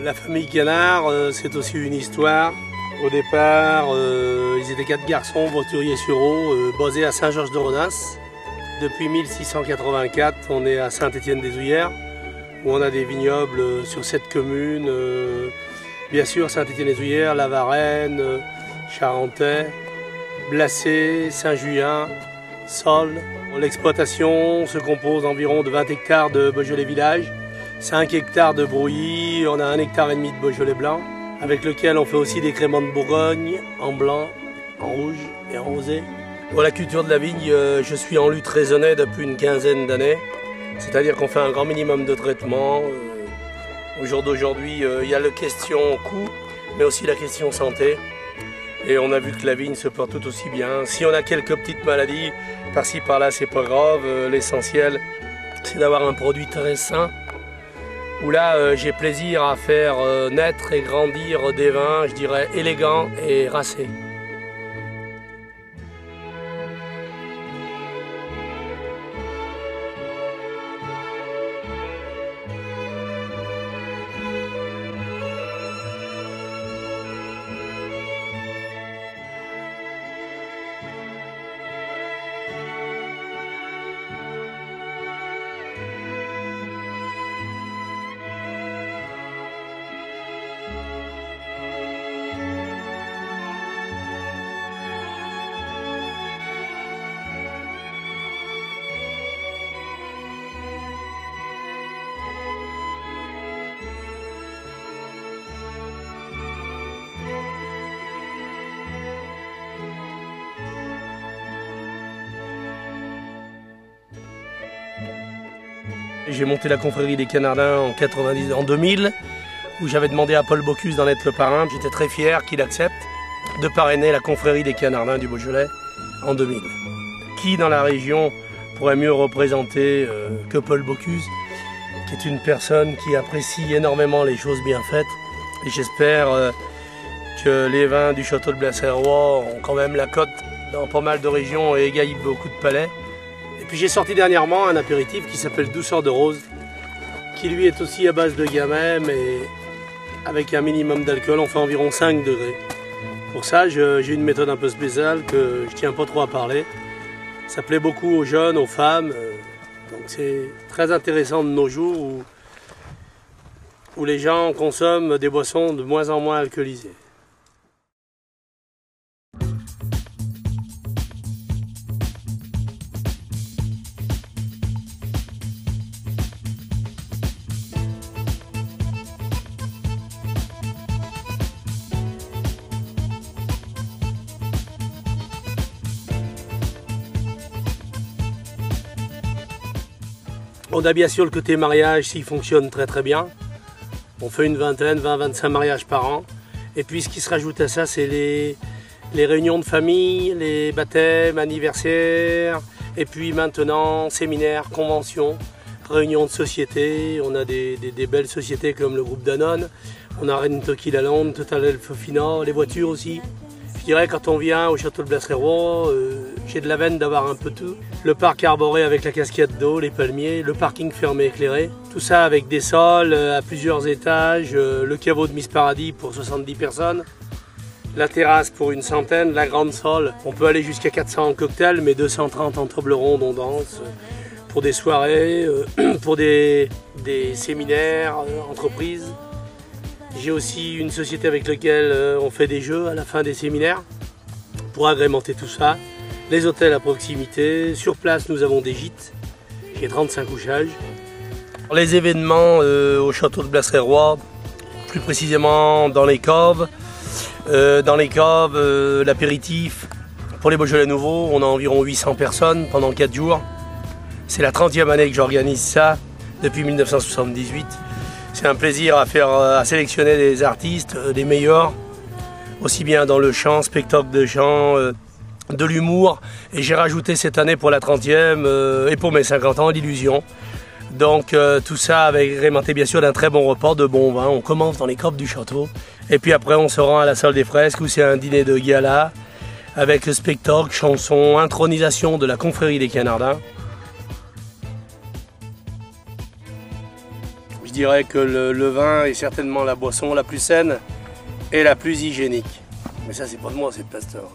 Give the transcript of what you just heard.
La famille Canard, c'est aussi une histoire. Au départ, ils étaient 4 garçons, voituriers sur eau, basés à Saint-Georges-de-Ronas. Depuis 1684, on est à Saint-Étienne-des-Ouyères, où on a des vignobles sur 7 communes. Bien sûr, Saint-Étienne-des-Ouyères, La Varenne, Charentais, Blacé, Saint-Juyen, Sol. L'exploitation se compose d'environ de 20 hectares de Beaujolais village, 5 hectares de Brouilly, on a 1,5 hectare de Beaujolais blanc, avec lequel on fait aussi des créments de Bourgogne, en blanc, en rouge et en rosé. Pour la culture de la vigne, je suis en lutte raisonnée depuis une quinzaine d'années, c'est-à-dire qu'on fait un grand minimum de traitement. Au jour d'aujourd'hui, il y a la question coût, mais aussi la question santé. Et on a vu que la vigne se porte tout aussi bien. Si on a quelques petites maladies, par-ci par-là, c'est pas grave. L'essentiel, c'est d'avoir un produit très sain. Où là, j'ai plaisir à faire naître et grandir des vins, je dirais, élégants et racés. J'ai monté la confrérie des Canardins en 2000, où j'avais demandé à Paul Bocuse d'en être le parrain. J'étais très fier qu'il accepte de parrainer la confrérie des Canardins du Beaujolais en 2000. Qui dans la région pourrait mieux représenter que Paul Bocuse, qui est une personne qui apprécie énormément les choses bien faites. Et j'espère que les vins du château de Blacé-Roy ont quand même la cote dans pas mal de régions et égayent beaucoup de palais. Et puis j'ai sorti dernièrement un apéritif qui s'appelle Douceur de Rose, qui lui est aussi à base de gamay, mais avec un minimum d'alcool, on fait environ 5 degrés. Pour ça, j'ai une méthode un peu spéciale que je tiens pas trop à parler. Ça plaît beaucoup aux jeunes, aux femmes, donc c'est très intéressant de nos jours où les gens consomment des boissons de moins en moins alcoolisées. On a bien sûr le côté mariage, s'il fonctionne très très bien. On fait une vingtaine, 20-25 mariages par an. Et puis ce qui se rajoute à ça, c'est les réunions de famille, les baptêmes, anniversaires, et puis maintenant séminaires, conventions, réunions de société. On a des belles sociétés comme le groupe Danone. On a Rennes-Tokil à Londres, Total Elfofina, les voitures aussi. Je dirais quand on vient au château de Blacé-Roy, j'ai de la veine d'avoir un peu tout. Le parc arboré avec la cascade d'eau, les palmiers, le parking fermé éclairé. Tout ça avec des sols à plusieurs étages, le caveau de Miss Paradis pour 70 personnes. La terrasse pour une centaine, la grande salle. On peut aller jusqu'à 400 en cocktail, mais 230 en table ronde, on danse. Pour des soirées, pour des séminaires, entreprises. J'ai aussi une société avec laquelle on fait des jeux à la fin des séminaires pour agrémenter tout ça. Les hôtels à proximité. Sur place, nous avons des gîtes. J'ai 35 couchages. Les événements au château de Blacé-Roy, plus précisément dans les caves. L'apéritif. Pour les Beaujolais nouveaux, on a environ 800 personnes pendant 4 jours. C'est la 30e année que j'organise ça, depuis 1978. C'est un plaisir à sélectionner des artistes, des meilleurs, aussi bien dans le chant, spectacle de chant, de l'humour. Et j'ai rajouté cette année pour la 30e et pour mes 50 ans l'illusion. Donc tout ça agrémenté bien sûr d'un très bon repas, de bons vins. On commence dans les caves du château. Et puis après on se rend à la salle des fresques où c'est un dîner de gala avec le spectacle, chansons, intronisation de la confrérie des Canardins. je dirais que le vin est certainement la boisson la plus saine et la plus hygiénique. Mais ça, c'est pas de moi, c'est de Pasteur.